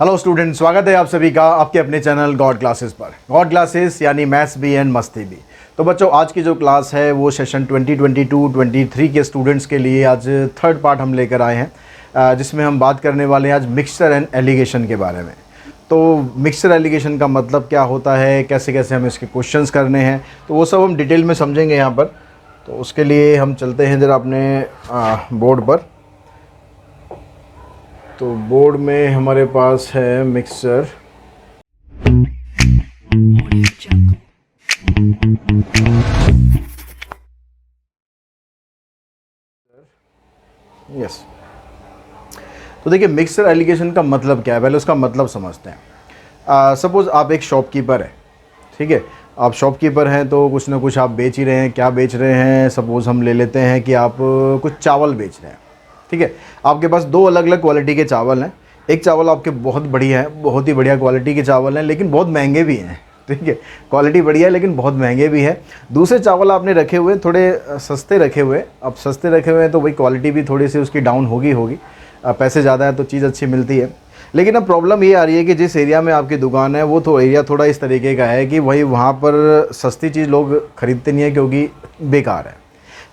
Hello student, स्वागत है आप सभी का आपके अपने चैनल गॉड क्लासेस पर। गॉड क्लासेस यानी मैथ्स भी एंड मस्ती भी। तो बच्चों, आज की जो क्लास है वो सेशन 2022-23 के स्टूडेंट्स के लिए आज थर्ड पार्ट हम लेकर आए हैं, जिसमें हम बात करने वाले हैं आज मिक्सचर एंड एलिगेशन के बारे में। तो मिक्सचर एलिगेशन का मतलब क्या होता है, कैसे कैसे हमें इसके क्वेश्चंस करने हैं, तो वो सब हम डिटेल में समझेंगे यहाँ पर। तो उसके लिए हम चलते हैं ज़रा अपने बोर्ड पर। तो बोर्ड में हमारे पास है मिक्सचर। यस, तो देखिए मिक्सचर एलिगेशन का मतलब क्या है, पहले उसका मतलब समझते हैं। सपोज़ आप एक शॉपकीपर है, ठीक है। आप शॉपकीपर हैं तो कुछ ना कुछ आप बेच ही रहे हैं। क्या बेच रहे हैं? सपोज़ हम ले लेते हैं कि आप कुछ चावल बेच रहे हैं, ठीक है। आपके पास दो अलग अलग क्वालिटी के चावल हैं। एक चावल आपके बहुत बढ़िया है, बहुत ही बढ़िया क्वालिटी के चावल हैं, लेकिन बहुत महंगे भी हैं, ठीक है। क्वालिटी बढ़िया है लेकिन बहुत महंगे भी है। दूसरे चावल आपने रखे हुए थोड़े सस्ते रखे हुए। अब सस्ते रखे हुए हैं तो भाई क्वालिटी भी थोड़ी सी उसकी डाउन होगी। पैसे ज़्यादा है तो चीज़ अच्छी मिलती है। लेकिन अब प्रॉब्लम ये आ रही है कि जिस एरिया में आपकी दुकान है वो तो एरिया थोड़ा इस तरीके का है कि भाई वहाँ पर सस्ती चीज़ लोग ख़रीदते नहीं है क्योंकि बेकार है।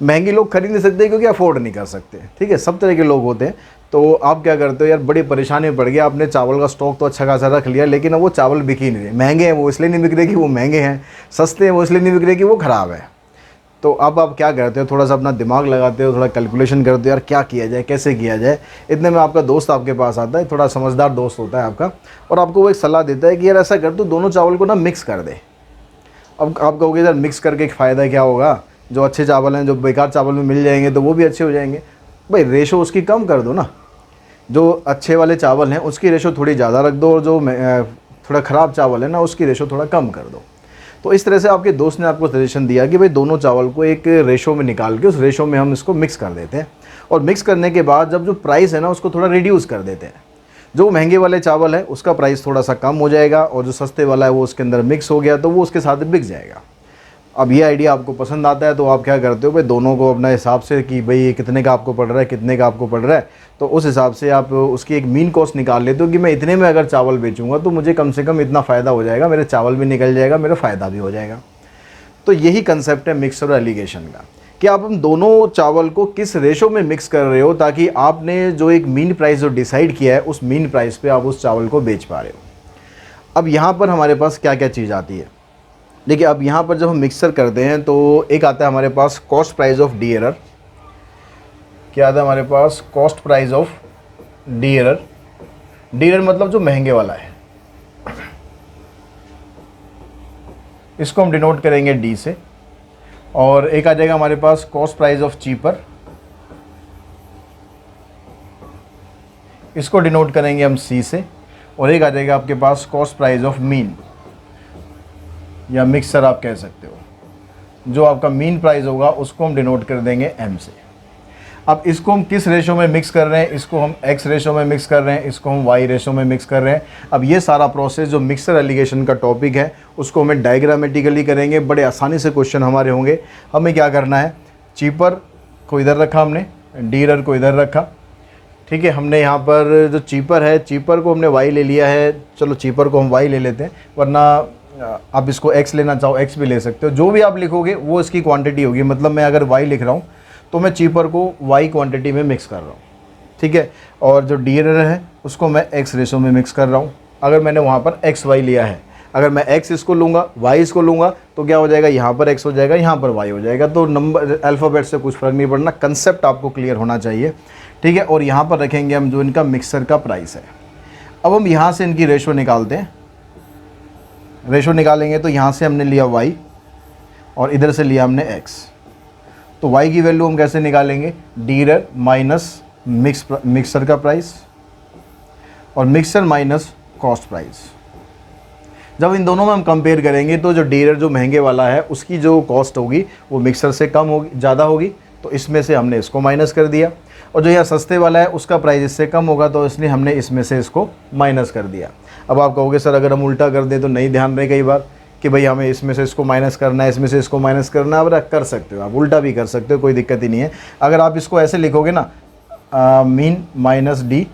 महंगी लोग खरीद नहीं सकते क्योंकि अफोर्ड नहीं कर सकते, ठीक है। सब तरह के लोग होते हैं। तो आप क्या करते हो यार, बड़ी परेशानी में पड़ गया। आपने चावल का स्टॉक तो अच्छा खासा रख लिया, लेकिन अब वो चावल बिक ही नहीं रहे। महंगे हैं वो इसलिए नहीं बिक रहे कि वो महंगे हैं, सस्ते हैं वो इसलिए नहीं बिक रहे कि वो ख़राब है। तो अब आप क्या करते हो, थोड़ा सा अपना दिमाग लगाते हो, थोड़ा कैलकुलेशन करते हो यार क्या किया जाए, कैसे किया जाए। इतने में आपका दोस्त आपके पास आता है, थोड़ा समझदार दोस्त होता है आपका, और आपको वो एक सलाह देता है कि यार ऐसा कर, तू दोनों चावल को ना मिक्स कर दे। अब आप कहोगे यार मिक्स करके फ़ायदा क्या होगा, जो अच्छे चावल हैं जो बेकार चावल में मिल जाएंगे तो वो भी अच्छे हो जाएंगे। भाई रेशो उसकी कम कर दो ना। जो अच्छे वाले चावल हैं उसकी रेशो थोड़ी ज़्यादा रख दो, और जो थोड़ा ख़राब चावल है ना उसकी रेशो थोड़ा कम कर दो। तो इस तरह से आपके दोस्त ने आपको सजेशन दिया कि भाई दोनों चावल को एक रेशो में निकाल के उस रेशो में हम इसको मिक्स कर देते हैं, और मिक्स करने के बाद जब जो प्राइस है ना उसको थोड़ा रिड्यूस कर देते हैं। जो महंगे वाले चावल है उसका प्राइस थोड़ा सा कम हो जाएगा, और जो सस्ते वाला है वो उसके अंदर मिक्स हो गया तो वो उसके साथ बिक जाएगा। अब ये आइडिया आपको पसंद आता है तो आप क्या करते हो भाई, दोनों को अपना हिसाब से कि भाई ये कितने का आपको पड़ रहा है, कितने का आपको पड़ रहा है, तो उस हिसाब से आप उसकी एक मीन कॉस्ट निकाल लेते हो कि मैं इतने में अगर चावल बेचूंगा तो मुझे कम से कम इतना फ़ायदा हो जाएगा, मेरे चावल भी निकल जाएगा, मेरा फ़ायदा भी हो जाएगा। तो यही कंसेप्ट है मिक्सचर और एलिगेशन का, कि आप हम दोनों चावल को किस रेशो में मिक्स कर रहे हो ताकि आपने जो एक मीन प्राइस जो डिसाइड किया है उस मीन प्राइस पे आप उस चावल को बेच पा रहे हो। अब यहाँ पर हमारे पास क्या क्या चीज़ आती है, देखिए। अब यहाँ पर जब हम मिक्सचर करते हैं तो एक आता है हमारे पास cost price of dearer. क्या आता है हमारे पास? Cost price of dearer. Dearer मतलब जो महंगे वाला है, इसको हम डिनोट करेंगे डी से। और एक आ जाएगा हमारे पास कॉस्ट प्राइस ऑफ चीपर, इसको डिनोट करेंगे हम सी से। और एक आ जाएगा आपके पास कॉस्ट प्राइस ऑफ मीन, या मिक्सर आप कह सकते हो। जो आपका मीन प्राइस होगा उसको हम डिनोट कर देंगे एम से। अब इसको हम किस रेशो में मिक्स कर रहे हैं, इसको हम एक्स रेशो में मिक्स कर रहे हैं, इसको हम वाई रेशो में मिक्स कर रहे हैं। अब ये सारा प्रोसेस जो मिक्सर एलिगेशन का टॉपिक है उसको हमें डायग्रामेटिकली करेंगे, बड़े आसानी से क्वेश्चन हमारे होंगे। हमें क्या करना है, चीपर को इधर रखा हमने, डीरर को इधर रखा, ठीक है। हमने यहाँ पर जो चीपर है, चीपर को हमने वाई ले लिया है, चलो चीपर को हम वाई ले लेते हैं, वरना आप इसको x लेना चाहो x भी ले सकते हो। जो भी आप लिखोगे वो इसकी क्वांटिटी होगी। मतलब मैं अगर y लिख रहा हूँ तो मैं चीपर को y क्वांटिटी में मिक्स कर रहा हूँ, ठीक है। और जो डीरर है उसको मैं x रेशो में मिक्स कर रहा हूँ। अगर मैंने वहाँ पर x y लिया है, अगर मैं x इसको लूँगा y इसको लूँगा तो क्या हो जाएगा, यहाँ पर x हो जाएगा, यहाँ पर y हो जाएगा। तो नंबर अल्फ़ाबेट से कुछ फ़र्क नहीं पड़ना, कंसेप्ट आपको क्लियर होना चाहिए, ठीक है। और यहाँ पर रखेंगे हम जो इनका मिक्सर का प्राइस है। अब हम यहाँ से इनकी रेशो निकालते हैं। रेशो निकालेंगे तो यहाँ से हमने लिया y और इधर से लिया हमने x। तो y की वैल्यू हम कैसे निकालेंगे, डीरर माइनस मिक्सर का प्राइस और मिक्सर माइनस कॉस्ट प्राइस। जब इन दोनों में हम कंपेयर करेंगे तो जो डीरर जो महंगे वाला है उसकी जो कॉस्ट होगी वो मिक्सर से कम होगी, ज़्यादा होगी, तो इसमें से हमने इसको माइनस कर दिया। और जो यह सस्ते वाला है उसका प्राइस इससे कम होगा तो इसलिए हमने इसमें से इसको माइनस कर दिया। अब आप कहोगे सर अगर हम उल्टा कर दें तो नहीं ध्यान रहे कई बार कि भाई हमें इसमें से इसको माइनस करना है, इसमें से इसको माइनस करना है। अब कर सकते हो, आप उल्टा भी कर सकते हो, कोई दिक्कत ही नहीं है। अगर आप इसको ऐसे लिखोगे ना, मीन माइनस डी,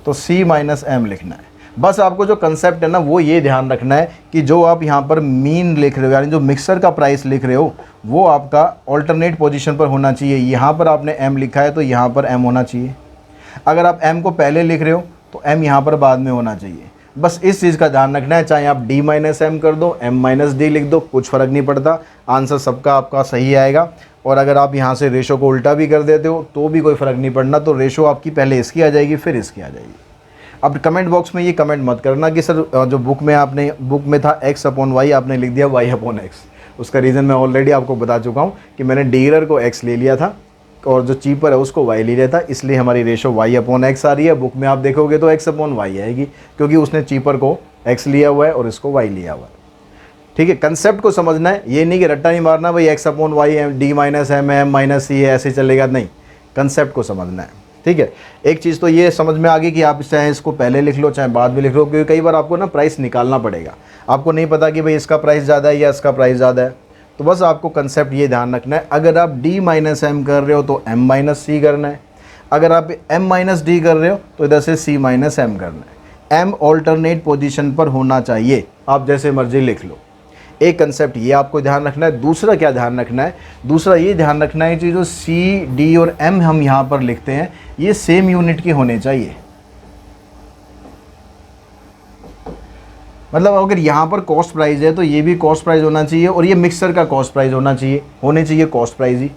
तो C माइनस M लिखना है। बस आपको जो कंसेप्ट है ना वो ये ध्यान रखना है कि जो आप यहाँ पर मीन लिख रहे हो, यानी जो मिक्सर का प्राइस लिख रहे हो, वो आपका ऑल्टरनेट पोजीशन पर होना चाहिए। यहाँ पर आपने M लिखा है तो यहाँ पर M होना चाहिए। अगर आप M को पहले लिख रहे हो तो M यहाँ पर बाद में होना चाहिए। बस इस चीज़ का ध्यान रखना है। चाहे आप D माइनस M कर दो, M माइनस D लिख दो, कुछ फ़र्क नहीं पड़ता, आंसर सबका आपका सही आएगा। और अगर आप यहाँ से रेशो को उल्टा भी कर देते हो तो भी कोई फ़र्क नहीं पड़ना, तो रेशो आपकी पहले इसकी आ जाएगी फिर इसकी आ जाएगी। अब कमेंट बॉक्स में ये कमेंट मत करना कि सर जो बुक में था x/y आपने लिख दिया y/x। उसका रीज़न मैं ऑलरेडी आपको बता चुका हूँ कि मैंने डीलर को x ले लिया था और जो चीपर है उसको y ले लिया था, इसलिए हमारी रेशो y/x आ रही है। बुक में आप देखोगे तो x/y आएगी, क्योंकि उसने चीपर को x लिया हुआ है और इसको y लिया हुआ है। ठीक है, कंसेप्ट को समझना है, ये नहीं कि रट्टा नहीं मारना भाई x/y D minus M M minus C है ऐसे चलेगा, नहीं, कंसेप्ट को समझना है। ठीक है, एक चीज़ तो ये समझ में आ गई कि आप चाहे इसको पहले लिख लो चाहे बाद में लिख लो, क्योंकि कई बार आपको ना प्राइस निकालना पड़ेगा, आपको नहीं पता कि भाई इसका प्राइस ज़्यादा है या इसका प्राइस ज़्यादा है। तो बस आपको कंसेप्ट ये ध्यान रखना है, अगर आप D माइनस M कर रहे हो तो M माइनस C करना है, अगर आप M माइनस D कर रहे हो तो इधर से C माइनस M करना है। M ऑल्टरनेट पोजीशन पर होना चाहिए, आप जैसे मर्जी लिख लो। एक कंसेप्ट ये आपको ध्यान रखना है। दूसरा क्या ध्यान रखना है, दूसरा ये ध्यान रखना है कि जो C, D और M हम यहाँ पर लिखते हैं ये सेम यूनिट के होने चाहिए। मतलब अगर यहाँ पर कॉस्ट प्राइस है तो ये भी कॉस्ट प्राइस होना चाहिए और ये मिक्सर का कॉस्ट प्राइस होने चाहिए कॉस्ट प्राइस ही।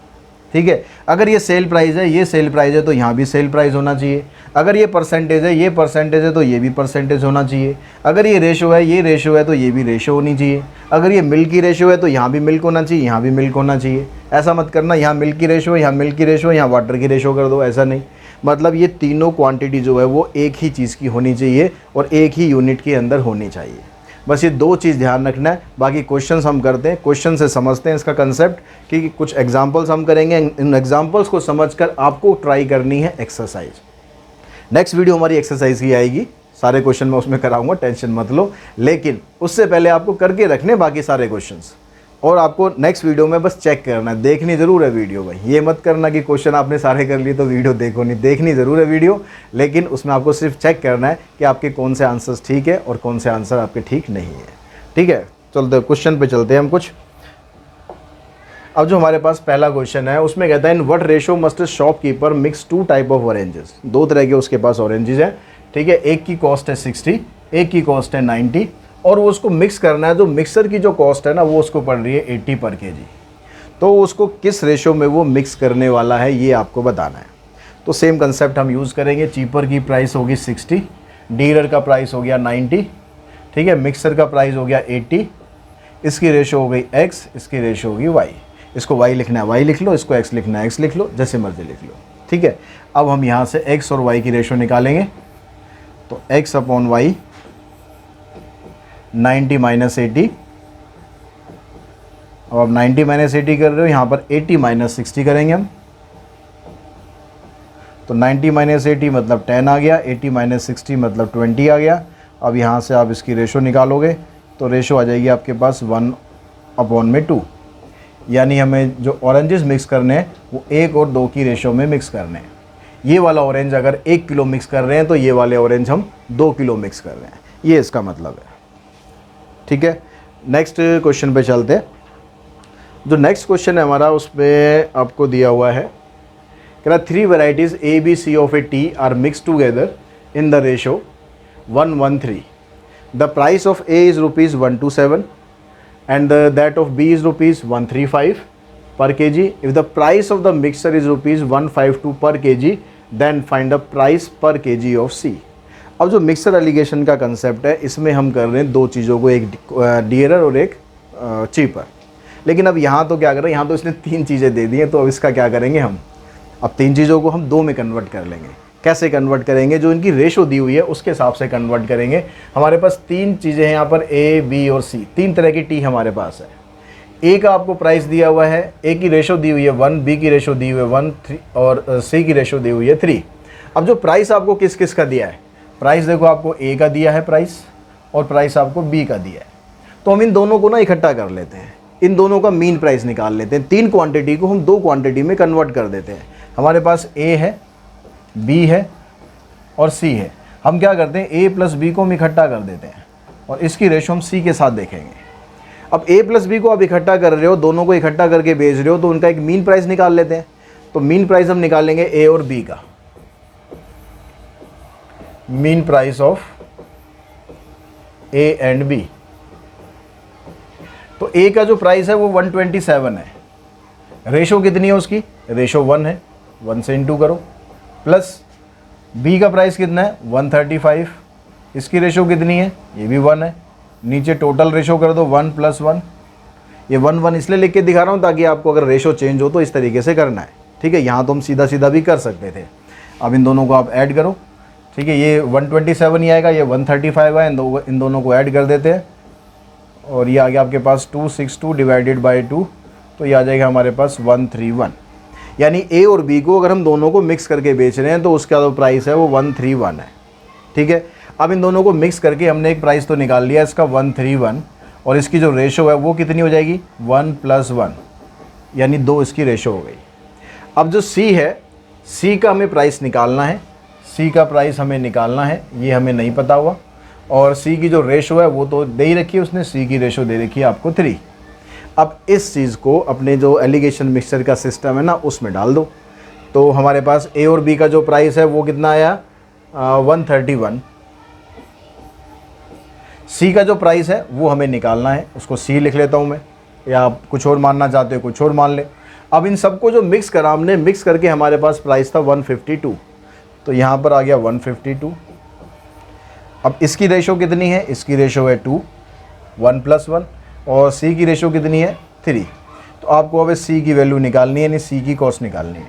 ठीक है, अगर ये सेल प्राइस है, ये सेल प्राइस है तो यहाँ भी सेल प्राइस होना चाहिए। अगर ये परसेंटेज है, ये परसेंटेज है तो ये भी परसेंटेज होना चाहिए। अगर ये रेशो है, ये रेशो है तो ये भी रेशो होनी चाहिए। अगर ये मिल्क की रेशो है तो यहाँ भी मिल्क होना चाहिए, यहाँ भी मिल्क होना चाहिए। ऐसा मत करना यहाँ मिल्क की रेशो है, यहाँ मिल्क की रेशो है, यहाँ वाटर की रेशो कर दो, ऐसा नहीं। मतलब ये तीनों क्वांटिटी जो है वो एक ही चीज़ की होनी चाहिए और एक ही यूनिट के अंदर होनी चाहिए। बस ये दो चीज़ ध्यान रखना है। बाकी क्वेश्चंस हम करते हैं, क्वेश्चन से समझते हैं इसका कंसेप्ट कि कुछ एग्जांपल्स हम करेंगे। इन एग्जांपल्स को समझकर आपको ट्राई करनी है एक्सरसाइज। नेक्स्ट वीडियो हमारी एक्सरसाइज की आएगी, सारे क्वेश्चन मैं उसमें कराऊंगा, टेंशन मत लो। लेकिन उससे पहले आपको करके रखने बाकी सारे क्वेश्चंस, और आपको नेक्स्ट वीडियो में बस चेक करना है, देखनी ज़रूर है वीडियो भाई। ये मत करना कि क्वेश्चन आपने सारे कर लिए तो वीडियो देखो नहीं, देखनी ज़रूर है वीडियो, लेकिन उसमें आपको सिर्फ चेक करना है कि आपके कौन से आंसर्स ठीक है और कौन से आंसर आपके ठीक नहीं है। ठीक है, चलते क्वेश्चन पे चलते हैं हम कुछ। अब जो हमारे पास पहला क्वेश्चन है उसमें कहता है in what ratio must shopkeeper mix 2 type of oranges. 2 तरह के उसके पास ऑरेंजेस हैं। ठीक है, एक की कॉस्ट है 60, एक की कॉस्ट है 90, और वो उसको मिक्स करना है। तो मिक्सर की जो कॉस्ट है ना वो उसको पड़ रही है 80 पर केजी। तो उसको किस रेशो में वो मिक्स करने वाला है ये आपको बताना है। तो सेम कंसेप्ट हम यूज़ करेंगे। चीपर की प्राइस होगी 60, डीलर का प्राइस हो गया 90, ठीक है, मिक्सर का प्राइस हो गया 80, इसकी रेशो हो गई x, इसकी रेशो होगी y। इसको y लिखना है y लिख लो, इसको x लिखना है x लिख लो, जैसे मर्जी लिख लो। ठीक है, अब हम यहाँ से x और y की रेशो निकालेंगे। तो x/y 90 माइनस 80। अब आप 90 माइनस 80 कर रहे हो, यहाँ पर 80 माइनस 60 करेंगे हम। तो 90 माइनस 80 मतलब 10 आ गया, 80 माइनस 60 मतलब 20 आ गया। अब यहाँ से आप इसकी रेशो निकालोगे तो रेशो आ जाएगी आपके पास 1/2। यानी हमें जो ऑरेंजेस मिक्स करने हैं वो 1 और 2 की रेशो में मिक्स करने हैं। ये वाला ऑरेंज अगर 1 किलो मिक्स कर रहे हैं तो ये वाले ऑरेंज हम 2 किलो मिक्स कर रहे हैं, ये इसका मतलब है। ठीक है, नेक्स्ट क्वेश्चन पे चलते हैं। जो नेक्स्ट क्वेश्चन है हमारा उसमें आपको दिया हुआ है, कह रहा 3 varieties ABC of A T R mix together in the ratio 1:3। The price of A is ₹127 and that of B is ₹135 per kg. If the price of the mixture is ₹152 per kg, then find the price per kg of C. अब जो mixer allegation का concept है इसमें हम कर रहे हैं 2 चीज़ों को, एक डियरर और एक चीपर। लेकिन अब यहाँ तो क्या कर रहे हैं, यहाँ तो इसने 3 चीज़ें दे दी हैं, तो अब इसका क्या करेंगे हम, अब 3 चीज़ों को हम 2 में कन्वर्ट कर लेंगे। कैसे कन्वर्ट करेंगे, जो इनकी रेशो दी हुई है उसके हिसाब से कन्वर्ट करेंगे। हमारे पास 3 चीज़ें हैं यहाँ पर, A, B और C, 3 तरह की टी हमारे पास है। A का आपको प्राइस दिया हुआ है, A की रेशो दी हुई है 1, B की रेशो दी हुई है 1, 3 और C की रेशो दी हुई है 3। अब जो प्राइस आपको किस किस का दिया है, प्राइस देखो आपको A का दिया है प्राइस और प्राइस आपको B का दिया है। तो हम इन दोनों को ना इकट्ठा कर लेते हैं, इन दोनों का मीन प्राइस निकाल लेते हैं। 3 क्वांटिटी को हम 2 क्वांटिटी में कन्वर्ट कर देते हैं। हमारे पास A है, B है और C है। हम क्या करते हैं, ए प्लस बी को हम इकट्ठा कर देते हैं और इसकी रेशो हम सी के साथ देखेंगे। अब ए प्लस बी को आप इकट्ठा कर रहे हो, दोनों को इकट्ठा करके बेच रहे हो, तो उनका एक मीन प्राइस निकाल लेते हैं। तो मीन प्राइस हम निकालेंगे ए और बी का, mean price of A and B. तो ए का जो प्राइस है वो 127 है, रेशो कितनी है उसकी, रेशो 1 है, 1 से इंटू करो, प्लस बी का प्राइस कितना है 135, इसकी रेशो कितनी है, ये भी 1 है, नीचे टोटल रेशो कर दो 1 + 1। ये 1 1 इसलिए लिख के दिखा रहा हूँ ताकि आपको अगर रेशो चेंज हो तो इस तरीके से करना है, ठीक है। यहाँ तो हम सीधा सीधा भी कर सकते थे। अब इन दोनों को आप ऐड करो, ठीक है, ये 127 ही आएगा, ये 135 है, इन दोनों को ऐड कर देते हैं और ये आ गया आपके पास 262 डिवाइडेड बाई 2, तो ये आ जाएगा हमारे पास 131। यानी ए और बी को अगर हम दोनों को मिक्स करके बेच रहे हैं तो उसका जो प्राइस है वो 131 है, ठीक है। अब इन दोनों को मिक्स करके हमने एक प्राइस तो निकाल लिया इसका 131, और इसकी जो रेशो है वो कितनी हो जाएगी 1 + 1, यानी 2 इसकी रेशो हो गई। अब जो सी है, सी का हमें प्राइस निकालना है, सी का प्राइस हमें निकालना है, ये हमें नहीं पता हुआ, और सी की जो रेशो है वो तो दे ही रखी है उसने, सी की रेशो दे रखी है आपको 3। अब इस चीज़ को अपने जो एलिगेशन मिक्सचर का सिस्टम है ना उसमें डाल दो। तो हमारे पास ए और बी का जो प्राइस है वो कितना आया 131, सी का जो प्राइस है वो हमें निकालना है, उसको सी लिख लेता हूँ मैं, या आप कुछ और मानना चाहते हो कुछ और मान ले। अब इन सबको जो मिक्स करा हमने, मिक्स करके हमारे पास प्राइस था 152, तो यहाँ पर आ गया 152। अब इसकी रेशो कितनी है, इसकी रेशो है 2, 1 + 1, और सी की रेशो कितनी है 3। तो आपको अब सी की वैल्यू निकालनी है, यानी सी की कॉस्ट निकालनी है।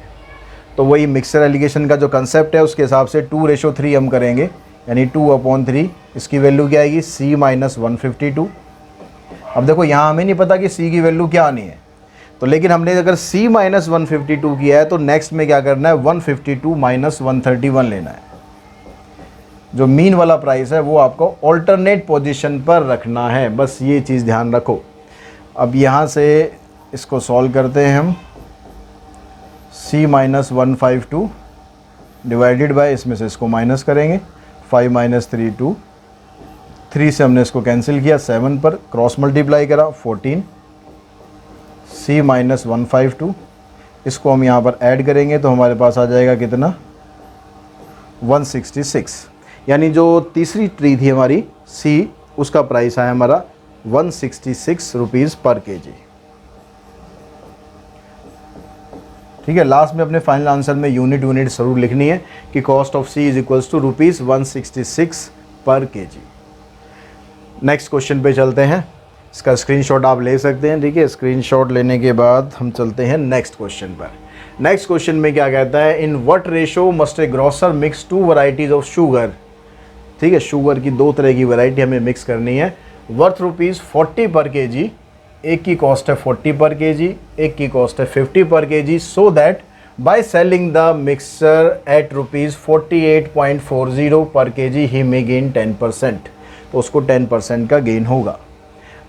तो वही मिक्सर एलिगेशन का जो कंसेप्ट है उसके हिसाब से 2:3 हम करेंगे, यानी 2/3 इसकी वैल्यू क्या आएगी C - 152। अब देखो यहाँ हमें नहीं पता कि C की वैल्यू क्या आनी है, तो लेकिन हमने अगर C - 152 किया है तो नेक्स्ट में क्या करना है 152 - 131 लेना है। जो मीन वाला प्राइस है वो आपको ऑल्टरनेट पोजीशन पर रखना है, बस ये चीज़ ध्यान रखो। अब यहाँ से इसको सॉल्व करते हैं हम, C - 152 डिवाइडेड बाय, इसमें से इसको माइनस करेंगे, 5 - 3 2, 3 से हमने इसको कैंसिल किया, 7 पर क्रॉस मल्टीप्लाई करा 14, C - 152, इसको हम यहाँ पर ऐड करेंगे तो हमारे पास आ जाएगा कितना 166, यानी जो तीसरी ट्री थी हमारी C, उसका प्राइस आया हमारा 166 रुपीज़ पर केजी। ठीक है, लास्ट में अपने फाइनल आंसर में यूनिट ज़रूर लिखनी है कि cost of C is equals to ₹166 per KG. Next question पे चलते हैं, इसका स्क्रीनशॉट आप ले सकते हैं। ठीक है, स्क्रीनशॉट लेने के बाद हम चलते हैं नेक्स्ट क्वेश्चन पर। नेक्स्ट क्वेश्चन में क्या कहता है, in what ratio must A grocer mix 2 varieties of sugar. ठीक है, शुगर की 2 तरह की वैरायटी हमें मिक्स करनी है, वर्थ ₹40 पर केजी। एक की कॉस्ट है 40 पर केजी, एक की कॉस्ट है 50 पर KG, so that by selling the mixture eight ₹48.40 पर केजी ही मे गेन 10%। तो उसको 10% का गेन होगा।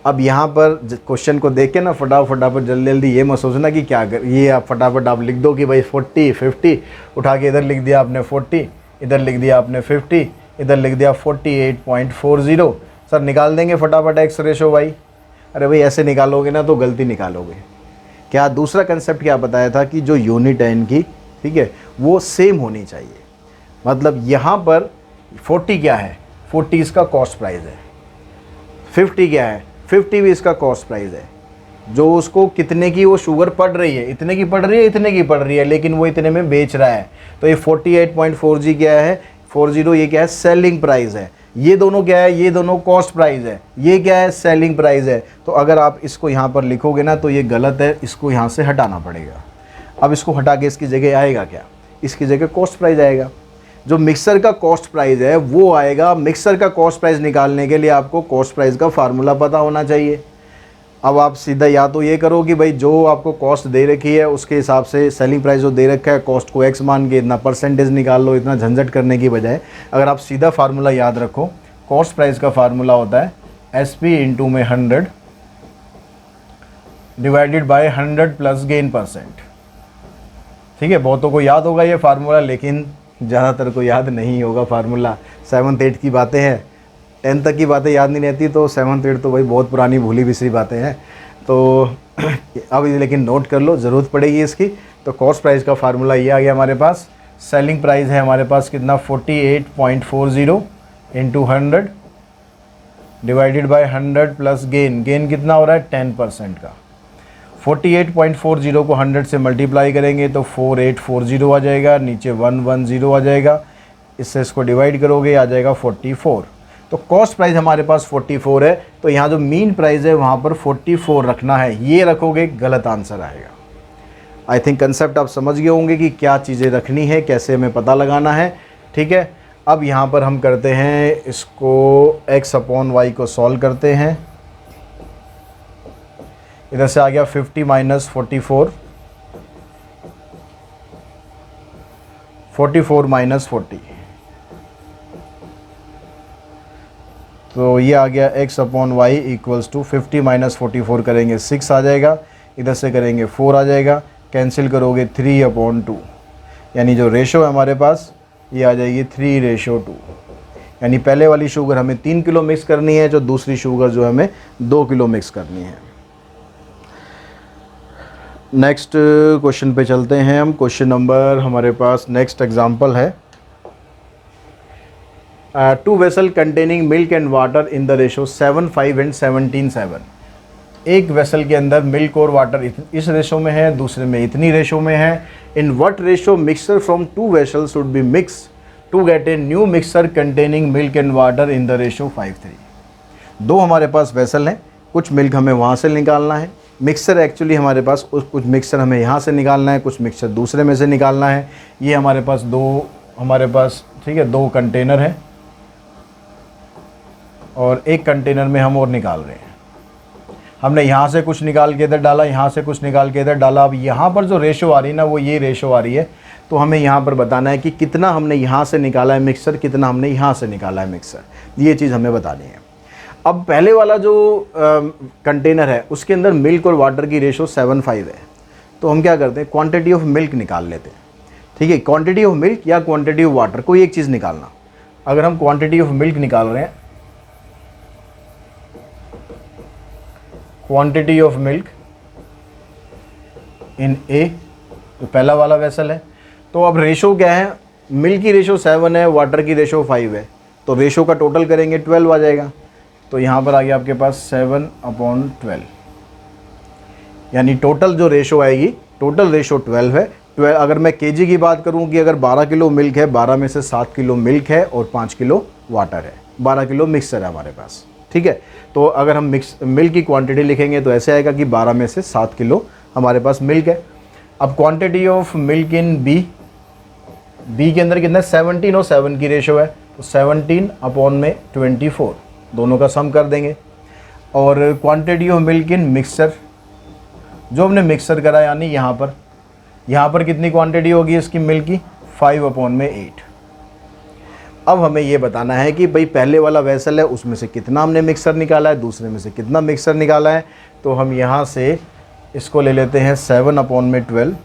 अब यहाँ पर क्वेश्चन को देख के ना फटाफट जल्दी जल्दी ये मत सोचना कि क्या कर, ये आप फटाफट आप लिख दो कि भाई 40 50, उठा के इधर लिख दिया आपने 40, इधर लिख दिया आपने 50, इधर लिख दिया 48.40। सर निकाल देंगे फटाफट एक्स रेशो भाई। अरे भाई ऐसे निकालोगे ना तो गलती निकालोगे। क्या दूसरा कंसेप्ट क्या बताया था कि जो यूनिट है इनकी, ठीक है, वो सेम होनी चाहिए। मतलब यहाँ पर 40 क्या है, 40 इसका कॉस्ट प्राइस है, 50 क्या है, 50 भी इसका कॉस्ट प्राइस है। जो उसको कितने की वो शुगर पड़ रही है, इतने की पड़ रही है, इतने की पड़ रही है, लेकिन वो इतने में बेच रहा है। तो ये 48.40 क्या है, 40 ये क्या है, सेलिंग प्राइस है। ये दोनों क्या है, ये दोनों कॉस्ट प्राइस है, ये क्या है, सेलिंग प्राइस है। तो अगर आप इसको यहाँ पर लिखोगे ना तो ये गलत है, इसको यहाँ से हटाना पड़ेगा। अब इसको हटा के इसकी जगह आएगा क्या, इसकी जगह कॉस्ट प्राइस आएगा। जो मिक्सर का कॉस्ट प्राइस है वो आएगा। मिक्सर का कॉस्ट प्राइस निकालने के लिए आपको कॉस्ट प्राइस का फार्मूला पता होना चाहिए। अब आप सीधा या तो ये करो कि भाई जो आपको कॉस्ट दे रखी है उसके हिसाब से सेलिंग प्राइस जो दे रखा है, कॉस्ट को एक्स मान के इतना परसेंटेज निकाल लो, इतना झंझट करने की बजाय अगर आप सीधा फार्मूला याद रखो, कॉस्ट प्राइस का फार्मूला होता है SP इंटू में 100 डिवाइडेड बाय 100 प्लस गेन %। ठीक है, बहुतों को याद होगा ये फार्मूला, लेकिन ज़्यादातर को याद नहीं होगा फार्मूला। 7th 8th की बातें हैं, 10th तक की बातें याद नहीं रहती, तो 7th 8th तो भाई बहुत पुरानी भूली बिसरी बातें हैं। तो अब लेकिन नोट कर लो, ज़रूरत पड़ेगी इसकी। तो कॉस्ट प्राइस का फार्मूला ये आ गया हमारे पास। सेलिंग प्राइस है हमारे पास कितना, 48.40 into 100 divided by 100 plus gain. Gain कितना हो रहा है, 10% का। 48.40 को 100 से मल्टीप्लाई करेंगे तो 4840 आ जाएगा, नीचे 110 आ जाएगा, इससे इसको डिवाइड करोगे आ जाएगा 44। तो कॉस्ट प्राइस हमारे पास 44 है, तो यहाँ जो मीन प्राइस है वहाँ पर 44 रखना है, ये रखोगे गलत आंसर आएगा। आई थिंक कंसेप्ट आप समझ गए होंगे कि क्या चीज़ें रखनी है, कैसे हमें पता लगाना है। ठीक है, अब यहाँ पर हम करते हैं इसको x/y को सॉल्व करते हैं। इधर से आ गया 50 माइनस 44, 44 माइनस 40, तो ये आ गया x/y इक्वल्स टू 50 माइनस 44 करेंगे 6 आ जाएगा, इधर से करेंगे 4 आ जाएगा, कैंसिल करोगे 3/2, यानी जो रेशो है हमारे पास ये आ जाएगी 3:2। यानी पहले वाली शुगर हमें 3 किलो मिक्स करनी है, जो दूसरी शुगर जो हमें 2 किलो मिक्स करनी है। नेक्स्ट क्वेश्चन पे चलते हैं हम। क्वेश्चन नंबर हमारे पास नेक्स्ट एग्जांपल है, 2 vessel containing milk and water in the ratio 7:5 and 17:7। एक वेसल के अंदर मिल्क और वाटर इस रेशो में है, दूसरे में इतनी रेशो में है। In what ratio mixture from 2 vessels should be mix to get a new mixture containing milk and water in the ratio 5:3। दो हमारे पास वेसल हैं, कुछ मिल्क हमें वहाँ से निकालना है, मिक्सर एक्चुअली हमारे पास कुछ मिक्सर हमें यहाँ से निकालना है, कुछ मिक्सर दूसरे में से निकालना है। ये हमारे पास ठीक है, 2 कंटेनर हैं और एक कंटेनर में हम और निकाल रहे हैं। हमने यहाँ से कुछ निकाल के इधर डाला, यहाँ से कुछ निकाल के इधर डाला। अब यहाँ पर जो रेशो आ रही है ना, वो ये रेशो आ रही है। तो हमें यहाँ पर बताना है कि कितना हमने यहाँ से निकाला है मिक्सर, कितना हमने यहाँ से निकाला है मिक्सर, ये चीज़ हमें बतानी है। अब पहले वाला जो कंटेनर है उसके अंदर मिल्क और वाटर की रेशो 7:5 है, तो हम क्या करते हैं, क्वांटिटी ऑफ मिल्क निकाल लेते हैं। ठीक है, क्वांटिटी ऑफ मिल्क या क्वांटिटी ऑफ वाटर, कोई एक चीज़ निकालना। अगर हम क्वांटिटी ऑफ मिल्क निकाल रहे हैं, क्वांटिटी ऑफ मिल्क इन ए, तो पहला वाला वेसल है। तो अब रेशो क्या है, मिल्क की रेशो 7 है, वाटर की रेशो 5 है, तो रेशो का टोटल करेंगे 12 आ जाएगा। तो यहाँ पर आ गया आपके पास 7/12, यानी टोटल जो रेशो आएगी, टोटल रेशो 12 है। 12 अगर मैं केजी की बात करूँ कि अगर 12 किलो मिल्क है, 12 में से 7 किलो मिल्क है और 5 किलो वाटर है, 12 किलो मिक्सर है हमारे पास। ठीक है, तो अगर हम मिल्क की क्वांटिटी लिखेंगे तो ऐसे आएगा कि 12 में से 7 किलो हमारे पास मिल्क है। अब quantity of milk in B के अंदर कितना है, 17 और 7 की रेशो है, तो 17/24 दोनों का सम कर देंगे। और quantity of milk in mixer, जो हमने मिक्सर करा, यानी यहाँ पर कितनी क्वांटिटी होगी इसकी मिल्क की, 5/8। अब हमें ये बताना है कि भाई पहले वाला वेसल है उसमें से कितना हमने मिक्सर निकाला है, दूसरे में से कितना मिक्सर निकाला है। तो हम यहाँ से इसको ले लेते हैं 7/12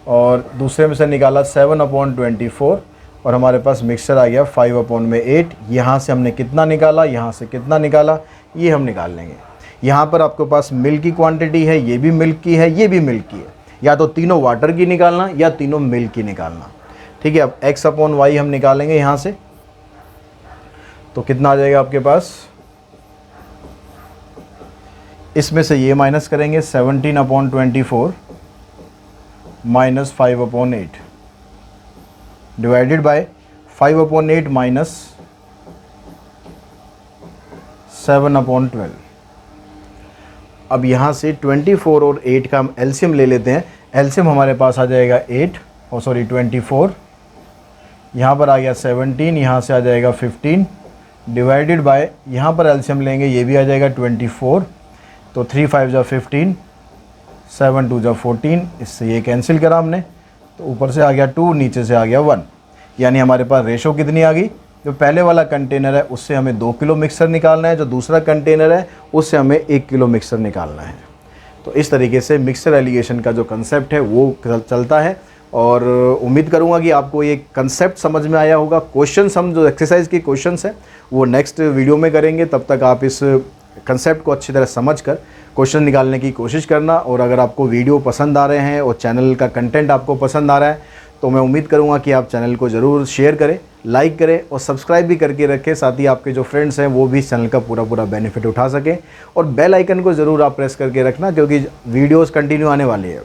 और दूसरे में से निकाला 7/24 और हमारे पास मिक्सर आ गया 5/8। यहाँ से हमने कितना निकाला, यहाँ से कितना निकाला, ये हम निकाल लेंगे। यहाँ पर आपके पास मिल्क की क्वांटिटी है, ये भी मिल्क की है, ये भी मिल्क की है, या तो तीनों वाटर की निकालना या तीनों मिल्क की निकालना। ठीक है, अब x/y हम निकालेंगे यहाँ से, तो कितना आ जाएगा आपके पास, इसमें से ये माइनस करेंगे 17/24 माइनस 5/8 डिवाइडेड बाय 5/8 माइनस 7/12। अब यहाँ से 24 और 8 का हम एलसीएम ले लेते हैं। एलसीएम हमारे पास आ जाएगा 24, यहाँ पर आ गया 17, यहाँ से आ जाएगा 15 डिवाइडेड बाय, यहाँ पर एलसीएम लेंगे, ये भी आ जाएगा 24, तो 3 5 जा 15, 7 2 जा 14, इससे ये कैंसिल करा हमने, तो ऊपर से आ गया 2, नीचे से आ गया 1। यानी हमारे पास रेशो कितनी आ गई, जो पहले वाला कंटेनर है उससे हमें 2 किलो मिक्सर निकालना है, जो दूसरा कंटेनर है उससे हमें 1 किलो मिक्सर निकालना है। तो इस तरीके से मिक्सर एलिगेशन का जो कंसेप्ट है वो चलता है। और उम्मीद करूँगा कि आपको ये कंसेप्ट समझ में आया होगा। क्वेश्चंस हम जो एक्सरसाइज के क्वेश्चंस हैं वो नेक्स्ट वीडियो में करेंगे, तब तक आप इस कंसेप्ट को अच्छी तरह समझ कर क्वेश्चन निकालने की कोशिश करना। और अगर आपको वीडियो पसंद आ रहे हैं और चैनल का कंटेंट आपको पसंद आ रहा है तो मैं उम्मीद करूँगा कि आप चैनल को ज़रूर शेयर करें, लाइक करें और सब्सक्राइब भी करके रखें। साथ ही आपके जो फ्रेंड्स हैं वो भी इस चैनल का पूरा बेनिफिट उठा सकें। और बेल आइकन को ज़रूर आप प्रेस करके रखना, क्योंकि वीडियोस कंटिन्यू आने वाली है,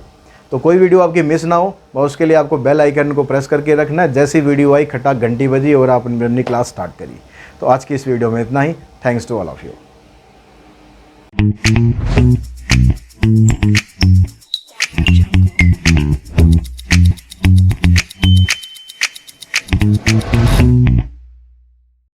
तो कोई वीडियो आपकी मिस ना हो, और उसके लिए आपको बेल आइकन को प्रेस करके रखना है। जैसी वीडियो आई खटाक घंटी बजी और आप अपनी क्लास स्टार्ट करिए। तो आज की इस वीडियो में इतना ही। Thanks to all of you.